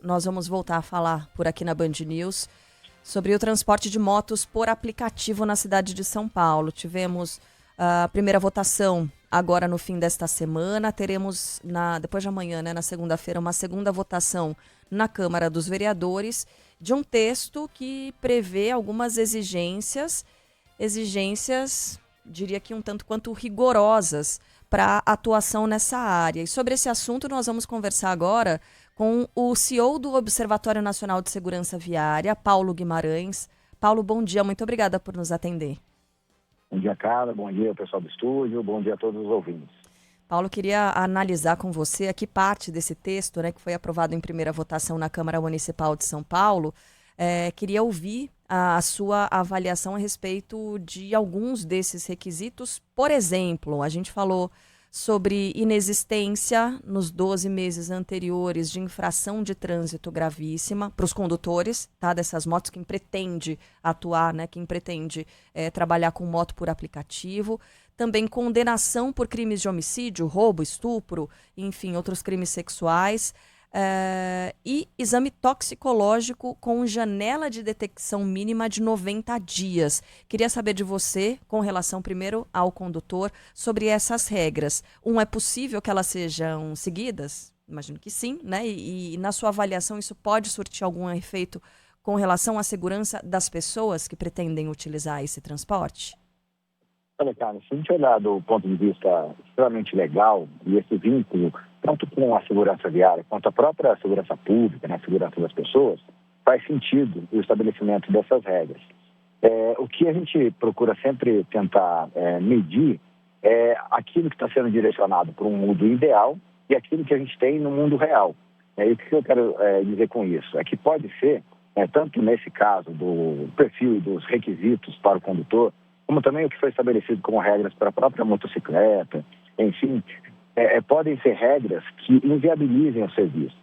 nós vamos voltar a falar por aqui na Band News sobre o transporte de motos por aplicativo na cidade de São Paulo. Tivemos a primeira votação agora no fim desta semana. Teremos, depois de amanhã, na segunda-feira, uma segunda votação na Câmara dos Vereadores de um texto que prevê algumas exigências, diria que um tanto quanto rigorosas para atuação nessa área. E sobre esse assunto nós vamos conversar agora com o CEO do Observatório Nacional de Segurança Viária, Paulo Guimarães. Paulo, bom dia, muito obrigada por nos atender. Bom dia, Carla, bom dia, pessoal do estúdio, bom dia a todos os ouvintes. Paulo, queria analisar com você aqui parte desse texto, que foi aprovado em primeira votação na Câmara Municipal de São Paulo. Queria ouvir a sua avaliação a respeito de alguns desses requisitos. Por exemplo, a gente falou sobre inexistência nos 12 meses anteriores de infração de trânsito gravíssima para os condutores, dessas motos, quem pretende atuar, quem pretende trabalhar com moto por aplicativo. Também condenação por crimes de homicídio, roubo, estupro, enfim, outros crimes sexuais. E exame toxicológico com janela de detecção mínima de 90 dias. Queria saber de você, com relação primeiro ao condutor, sobre essas regras. É possível que elas sejam seguidas? Imagino que sim, E na sua avaliação isso pode surtir algum efeito com relação à segurança das pessoas que pretendem utilizar esse transporte? Olha, cara, se a gente olhar do ponto de vista extremamente legal, e esse vínculo, tanto com a segurança viária quanto a própria segurança pública, a segurança das pessoas, faz sentido o estabelecimento dessas regras. O que a gente procura sempre tentar medir é aquilo que está sendo direcionado para um mundo ideal e aquilo que a gente tem no mundo real. E o que eu quero dizer com isso? É que pode ser, tanto nesse caso do perfil e dos requisitos para o condutor, como também o que foi estabelecido como regras para a própria motocicleta, enfim, podem ser regras que inviabilizem o serviço.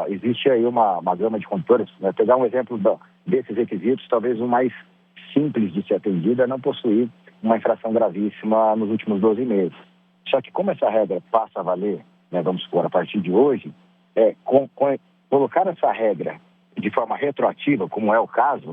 Existe aí uma gama de condutores. Pegar um exemplo desses requisitos, talvez o mais simples de ser atendido é não possuir uma infração gravíssima nos últimos 12 meses. Só que como essa regra passa a valer, vamos supor, a partir de hoje, colocar essa regra de forma retroativa, como é o caso,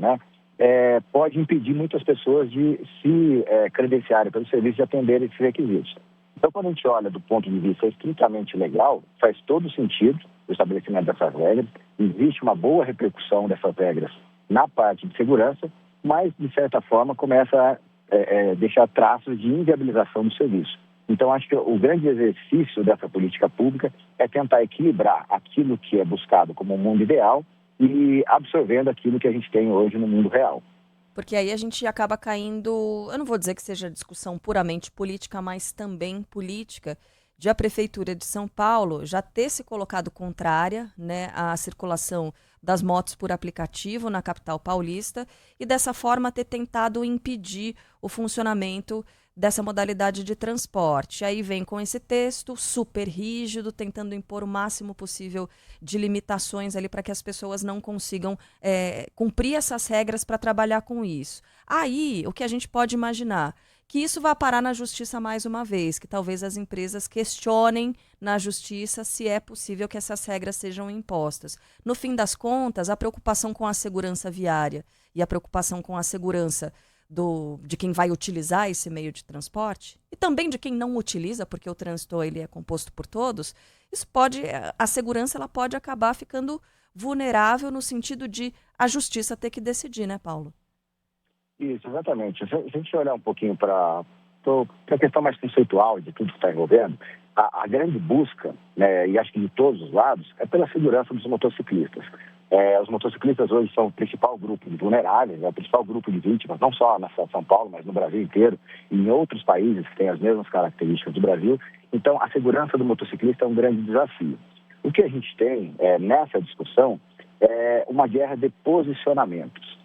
pode impedir muitas pessoas de se credenciarem pelo serviço e atenderem esses requisitos. Então, quando a gente olha do ponto de vista estritamente legal, faz todo sentido o estabelecimento dessas regras. Existe uma boa repercussão dessas regras na parte de segurança, mas, de certa forma, começa a deixar traços de inviabilização do serviço. Então, acho que o grande exercício dessa política pública é tentar equilibrar aquilo que é buscado como um mundo ideal e absorvendo aquilo que a gente tem hoje no mundo real. Porque aí a gente acaba caindo, eu não vou dizer que seja discussão puramente política, mas também política, de a Prefeitura de São Paulo já ter se colocado contrária à circulação das motos por aplicativo na capital paulista e dessa forma ter tentado impedir o funcionamento dessa modalidade de transporte. Aí vem com esse texto super rígido, tentando impor o máximo possível de limitações ali para que as pessoas não consigam cumprir essas regras para trabalhar com isso. Aí, o que a gente pode imaginar? Que isso vai parar na justiça mais uma vez, que talvez as empresas questionem na justiça se é possível que essas regras sejam impostas. No fim das contas, a preocupação com a segurança viária e a preocupação com a segurança de quem vai utilizar esse meio de transporte e também de quem não utiliza, porque o trânsito ele é composto por todos, a segurança ela pode acabar ficando vulnerável no sentido de a justiça ter que decidir, Paulo? Isso, exatamente. Se a gente olhar um pouquinho para a questão mais conceitual de tudo que está envolvendo, a grande busca, e acho que de todos os lados, é pela segurança dos motociclistas. Os motociclistas hoje são o principal grupo de vulneráveis, o principal grupo de vítimas, não só na cidade de São Paulo, mas no Brasil inteiro e em outros países que têm as mesmas características do Brasil. Então, a segurança do motociclista é um grande desafio. O que a gente tem nessa discussão é uma guerra de posicionamentos.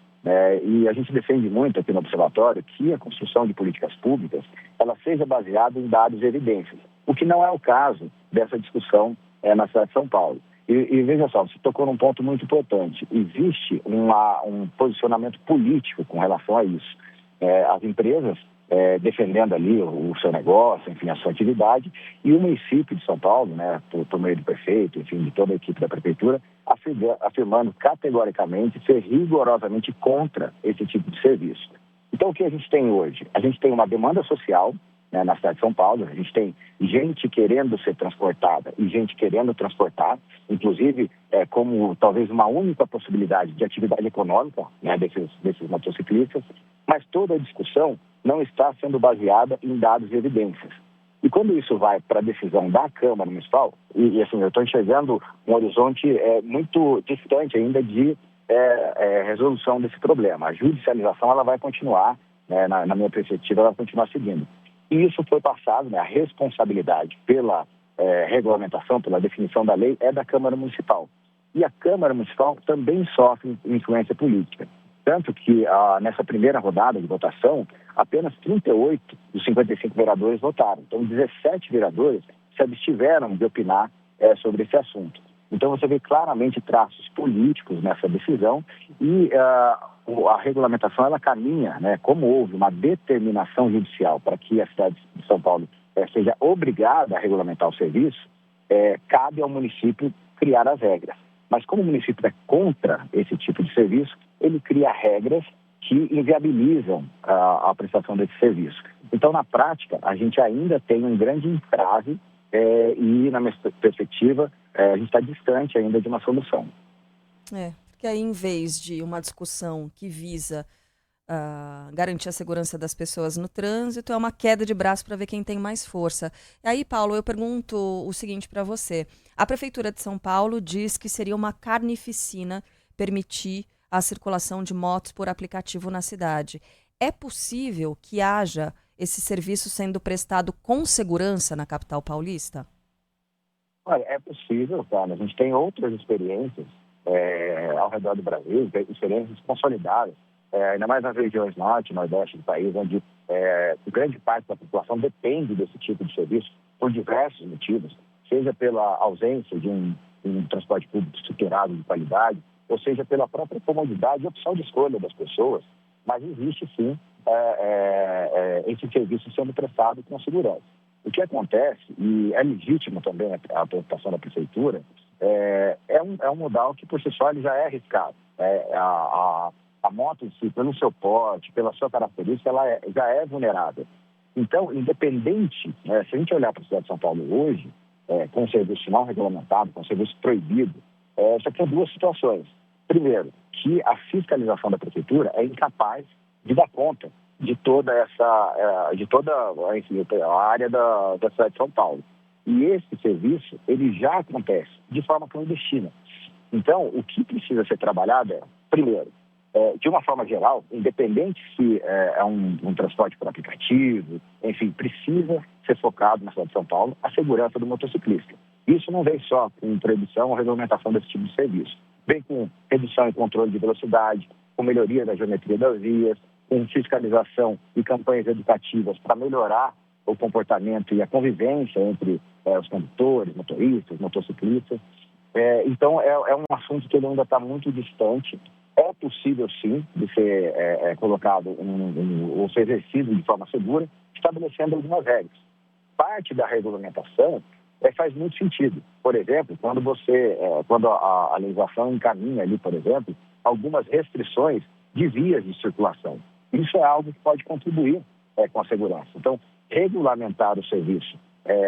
E a gente defende muito aqui no Observatório que a construção de políticas públicas ela seja baseada em dados e evidências, o que não é o caso dessa discussão na cidade de São Paulo. E veja só, você tocou num ponto muito importante. Existe um posicionamento político com relação a isso. As empresas defendendo ali o seu negócio, enfim, a sua atividade, e o município de São Paulo, né, por meio do prefeito, enfim, de toda a equipe da prefeitura, afirmando categoricamente ser rigorosamente contra esse tipo de serviço. Então, o que a gente tem hoje? A gente tem uma demanda social, né, na cidade de São Paulo, a gente tem gente querendo ser transportada e gente querendo transportar, inclusive como talvez uma única possibilidade de atividade econômica, né, desses motociclistas, mas toda a discussão não está sendo baseada em dados e evidências. E quando isso vai para a decisão da Câmara Municipal, e assim, eu estou enxergando um horizonte muito distante ainda de resolução desse problema. A judicialização ela vai continuar, né, na minha perspectiva, ela vai continuar seguindo. E isso foi passado, né, a responsabilidade pela regulamentação, pela definição da lei, é da Câmara Municipal. E a Câmara Municipal também sofre influência política. Tanto que nessa primeira rodada de votação, apenas 38 dos 55 vereadores votaram. Então, 17 vereadores se abstiveram de opinar sobre esse assunto. Então, você vê claramente traços políticos nessa decisão e a regulamentação ela caminha, né, como houve uma determinação judicial para que a cidade de São Paulo seja obrigada a regulamentar o serviço, cabe ao município criar as regras. Mas como o município é contra esse tipo de serviço, ele cria regras que inviabilizam a prestação desse serviço. Então, na prática, a gente ainda tem um grande entrave e, na minha perspectiva, a gente está distante ainda de uma solução. Porque aí, em vez de uma discussão que visa garantir a segurança das pessoas no trânsito, é uma queda de braço para ver quem tem mais força. E aí, Paulo, eu pergunto o seguinte para você. A Prefeitura de São Paulo diz que seria uma carnificina permitir a circulação de motos por aplicativo na cidade. É possível que haja esse serviço sendo prestado com segurança na capital paulista? Olha, é possível, cara. A gente tem outras experiências ao redor do Brasil, experiências consolidadas, ainda mais nas regiões norte e nordeste do país, onde grande parte da população depende desse tipo de serviço por diversos motivos, seja pela ausência de um transporte público estruturado de qualidade, ou seja pela própria comodidade e opção de escolha das pessoas, mas existe sim esse serviço sendo prestado com segurança. O que acontece, e é legítimo também a preocupação da Prefeitura, é um modal que por si só ele já é arriscado. A moto, pelo seu porte, pela sua característica, ela já é vulnerável. Então, independente, se a gente olhar para a cidade de São Paulo hoje, com o serviço não regulamentado, com o serviço proibido, só tem duas situações. Primeiro, que a fiscalização da Prefeitura é incapaz de dar conta de toda enfim, a área da cidade de São Paulo. E esse serviço, ele já acontece de forma clandestina. Então, o que precisa ser trabalhado primeiro, de uma forma geral, independente se é um transporte por aplicativo, enfim, precisa ser focado na cidade de São Paulo a segurança do motociclista. Isso não vem só com proibição ou regulamentação desse tipo de serviço. Vem com redução e controle de velocidade, com melhoria da geometria das vias, com fiscalização e campanhas educativas para melhorar o comportamento e a convivência entre os condutores, motoristas, motociclistas. Então, é um assunto que ele ainda está muito distante. É possível, sim, de ser colocado ou ser exercido de forma segura, estabelecendo algumas regras. Parte da regulamentação faz muito sentido. Por exemplo, quando a legislação encaminha ali, por exemplo, algumas restrições de vias de circulação. Isso é algo que pode contribuir com a segurança. Então, regulamentar o serviço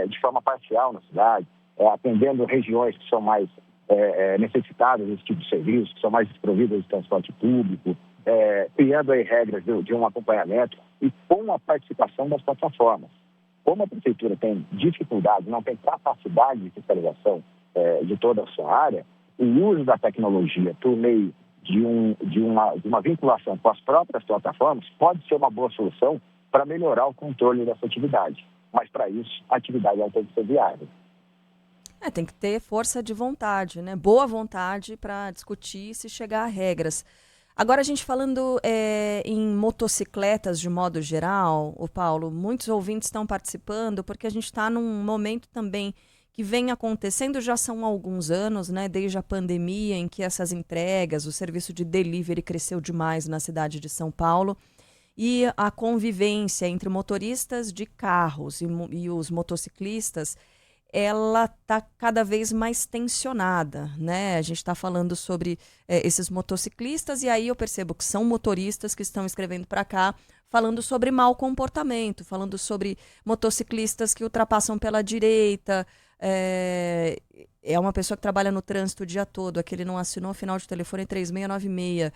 de forma parcial na cidade, atendendo regiões que são mais necessitadas desse tipo de serviço, que são mais desprovidas de transporte público, criando aí regras de um acompanhamento e com a participação das plataformas. Como a Prefeitura tem dificuldade, não tem capacidade de fiscalização de toda a sua área, o uso da tecnologia por meio de uma vinculação com as próprias plataformas pode ser uma boa solução para melhorar o controle dessa atividade. Mas, para isso, a atividade tem que ser viável. Tem que ter força de vontade, né? Boa vontade para discutir e se chegar a regras. Agora, a gente falando em motocicletas de modo geral, Paulo, muitos ouvintes estão participando porque a gente está num momento também que vem acontecendo, já são alguns anos, né? Desde a pandemia, em que essas entregas, o serviço de delivery cresceu demais na cidade de São Paulo. e a convivência entre motoristas de carros e os motociclistas, ela está cada vez mais tensionada, né? A gente está falando sobre esses motociclistas e aí eu percebo que são motoristas que estão escrevendo para cá falando sobre mau comportamento, falando sobre motociclistas que ultrapassam pela direita. É uma pessoa que trabalha no trânsito o dia todo, aquele não assinou o final de telefone 3696.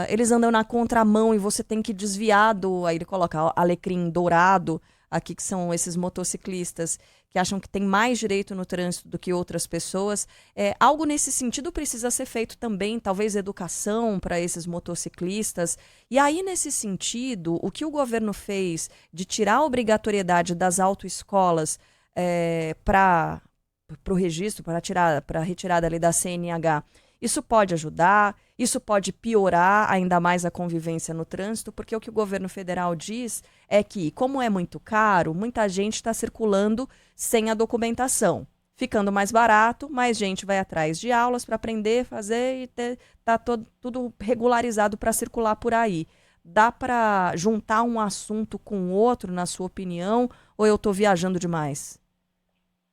Eles andam na contramão e você tem que desviar do... Aí ele coloca alecrim dourado, aqui que são esses motociclistas que acham que tem mais direito no trânsito do que outras pessoas. Algo nesse sentido precisa ser feito também, talvez educação para esses motociclistas. E aí, nesse sentido, o que o governo fez de tirar a obrigatoriedade das autoescolas para o registro, para a retirada ali da CNH, isso pode ajudar, isso pode piorar ainda mais a convivência no trânsito, porque o que o governo federal diz é que, como é muito caro, muita gente está circulando sem a documentação. Ficando mais barato, mais gente vai atrás de aulas para aprender, fazer e tá tudo regularizado para circular por aí. Dá para juntar um assunto com o outro, na sua opinião, ou eu estou viajando demais?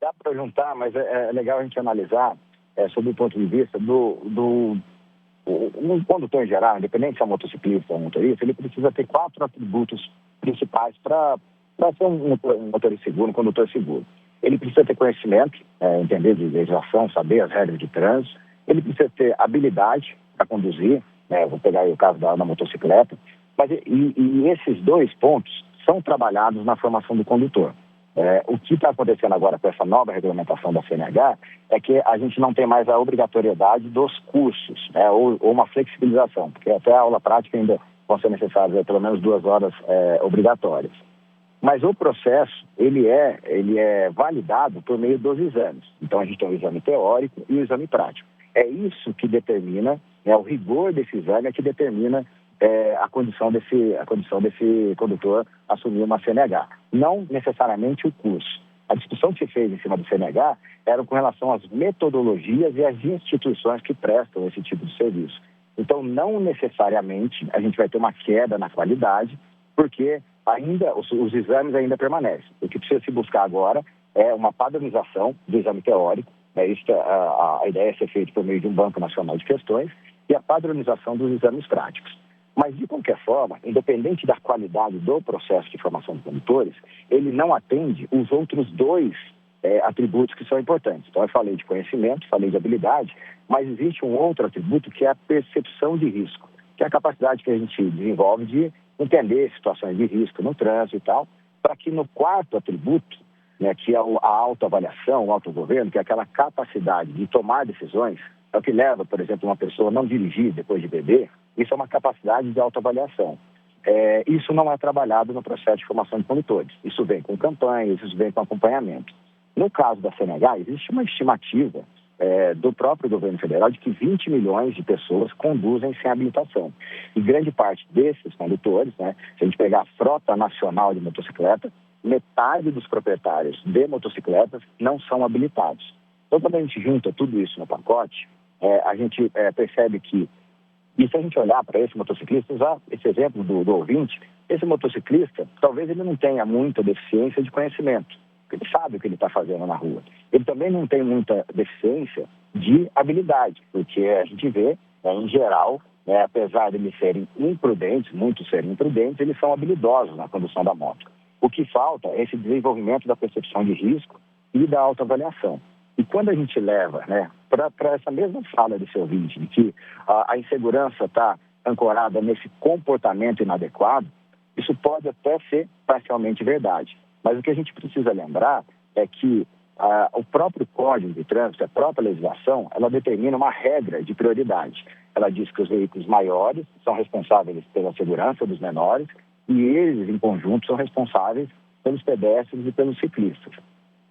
Dá para juntar, mas é legal a gente analisar sob o ponto de vista um condutor em geral, independente se é motociclista ou motorista, ele precisa ter 4 atributos principais para ser um motorista seguro, um condutor seguro. Ele precisa ter conhecimento, entender de legislação, saber as regras de trânsito. Ele precisa ter habilidade para conduzir, vou pegar aí o caso da motocicleta. Mas, e esses 2 pontos são trabalhados na formação do condutor. O que está acontecendo agora com essa nova regulamentação da CNH é que a gente não tem mais a obrigatoriedade dos cursos, ou uma flexibilização, porque até a aula prática ainda vão ser necessárias pelo menos 2 horas obrigatórias. Mas o processo, ele é validado por meio dos exames. Então, a gente tem o exame teórico e o exame prático. É isso que determina, o rigor desse exame é que determina a condição desse condutor assumir uma CNH. Não necessariamente o curso. A discussão que se fez em cima do CNH era com relação às metodologias e às instituições que prestam esse tipo de serviço. Então, não necessariamente a gente vai ter uma queda na qualidade, porque ainda os exames ainda permanecem. O que precisa se buscar agora é uma padronização do exame teórico, a ideia é ser feita por meio de um banco nacional de questões, e a padronização dos exames práticos. Mas, de qualquer forma, independente da qualidade do processo de formação de condutores, ele não atende os outros 2 atributos que são importantes. Então, eu falei de conhecimento, falei de habilidade, mas existe um outro atributo que é a percepção de risco, que é a capacidade que a gente desenvolve de entender situações de risco no trânsito e tal, para que no 4º atributo, que é a autoavaliação, o autogoverno, que é aquela capacidade de tomar decisões, é o que leva, por exemplo, uma pessoa a não dirigir depois de beber. Isso é uma capacidade de autoavaliação. Isso não é trabalhado no processo de formação de condutores. Isso vem com campanhas, isso vem com acompanhamento. No caso da CNH, existe uma estimativa do próprio governo federal de que 20 milhões de pessoas conduzem sem habilitação. E grande parte desses condutores, se a gente pegar a frota nacional de motocicleta, metade dos proprietários de motocicletas não são habilitados. Então, quando a gente junta tudo isso no pacote, a gente percebe que, e se a gente olhar para esse motociclista, usar esse exemplo do ouvinte, esse motociclista, talvez ele não tenha muita deficiência de conhecimento, porque ele sabe o que ele está fazendo na rua. Ele também não tem muita deficiência de habilidade, porque a gente vê, em geral, apesar de eles serem imprudentes, muitos serem imprudentes, eles são habilidosos na condução da moto. O que falta é esse desenvolvimento da percepção de risco e da autoavaliação. E quando a gente leva para essa mesma fala desse ouvinte, de que a insegurança está ancorada nesse comportamento inadequado, isso pode até ser parcialmente verdade. Mas o que a gente precisa lembrar é que o próprio Código de Trânsito, a própria legislação, ela determina uma regra de prioridade. Ela diz que os veículos maiores são responsáveis pela segurança dos menores e eles, em conjunto, são responsáveis pelos pedestres e pelos ciclistas.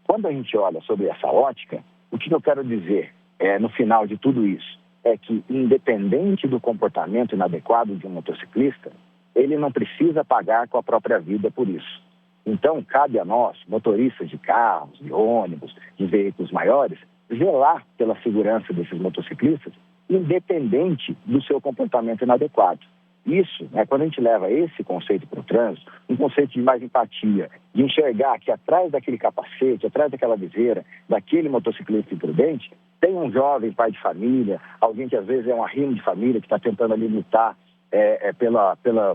Quando a gente olha sobre essa ótica, o que eu quero dizer no final de tudo isso é que, independente do comportamento inadequado de um motociclista, ele não precisa pagar com a própria vida por isso. Então, cabe a nós, motoristas de carros, de ônibus, de veículos maiores, zelar pela segurança desses motociclistas, independente do seu comportamento inadequado. Isso, né, quando a gente leva esse conceito para o trânsito, um conceito de mais empatia, de enxergar que atrás daquele capacete, atrás daquela viseira, daquele motociclista imprudente, tem um jovem pai de família, alguém que às vezes é um arrimo de família, que está tentando ali lutar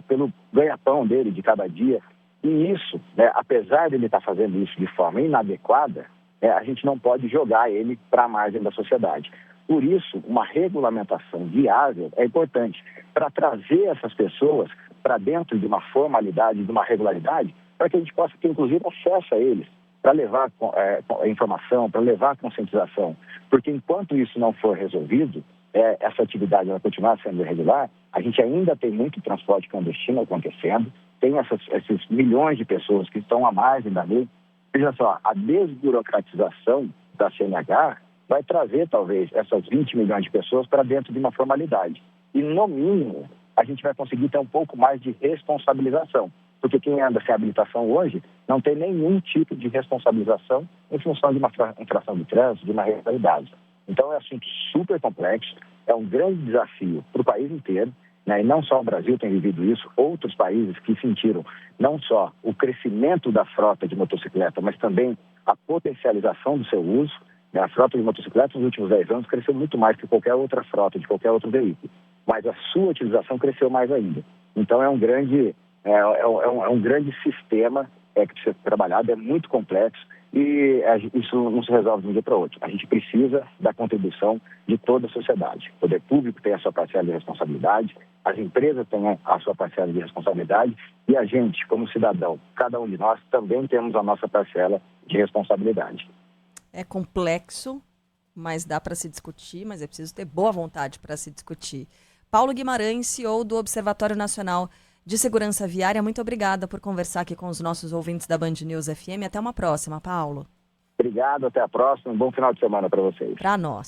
pelo ganha-pão dele de cada dia. E isso, né, apesar de ele estar fazendo isso de forma inadequada, a gente não pode jogar ele para a margem da sociedade. Por isso, uma regulamentação viável é importante para trazer essas pessoas para dentro de uma formalidade, de uma regularidade, para que a gente possa ter, inclusive, acesso a eles, para levar informação, para levar conscientização. Porque enquanto isso não for resolvido, essa atividade vai continuar sendo irregular, a gente ainda tem muito transporte clandestino acontecendo, tem esses milhões de pessoas que estão à margem da lei. Veja só, a desburocratização da CNH vai trazer, talvez, essas 20 milhões de pessoas para dentro de uma formalidade. E, no mínimo, a gente vai conseguir ter um pouco mais de responsabilização. Porque quem anda sem habilitação hoje não tem nenhum tipo de responsabilização em função de uma infração de trânsito, de uma irregularidade. Então, é um assunto super complexo, é um grande desafio para o país inteiro, né? E não só o Brasil tem vivido isso, outros países que sentiram não só o crescimento da frota de motocicleta, mas também a potencialização do seu uso. A frota de motocicletas nos últimos 10 anos cresceu muito mais que qualquer outra frota de qualquer outro veículo, mas a sua utilização cresceu mais ainda. Então, é um grande sistema que precisa ser trabalhado, é muito complexo e isso não se resolve de um dia para o outro. A gente precisa da contribuição de toda a sociedade. O poder público tem a sua parcela de responsabilidade, as empresas têm a sua parcela de responsabilidade e a gente, como cidadão, cada um de nós, também temos a nossa parcela de responsabilidade. É complexo, mas dá para se discutir, mas é preciso ter boa vontade para se discutir. Paulo Guimarães, CEO do Observatório Nacional de Segurança Viária, muito obrigada por conversar aqui com os nossos ouvintes da Band News FM. Até uma próxima, Paulo. Obrigado, até a próxima. Um bom final de semana para vocês. Para nós.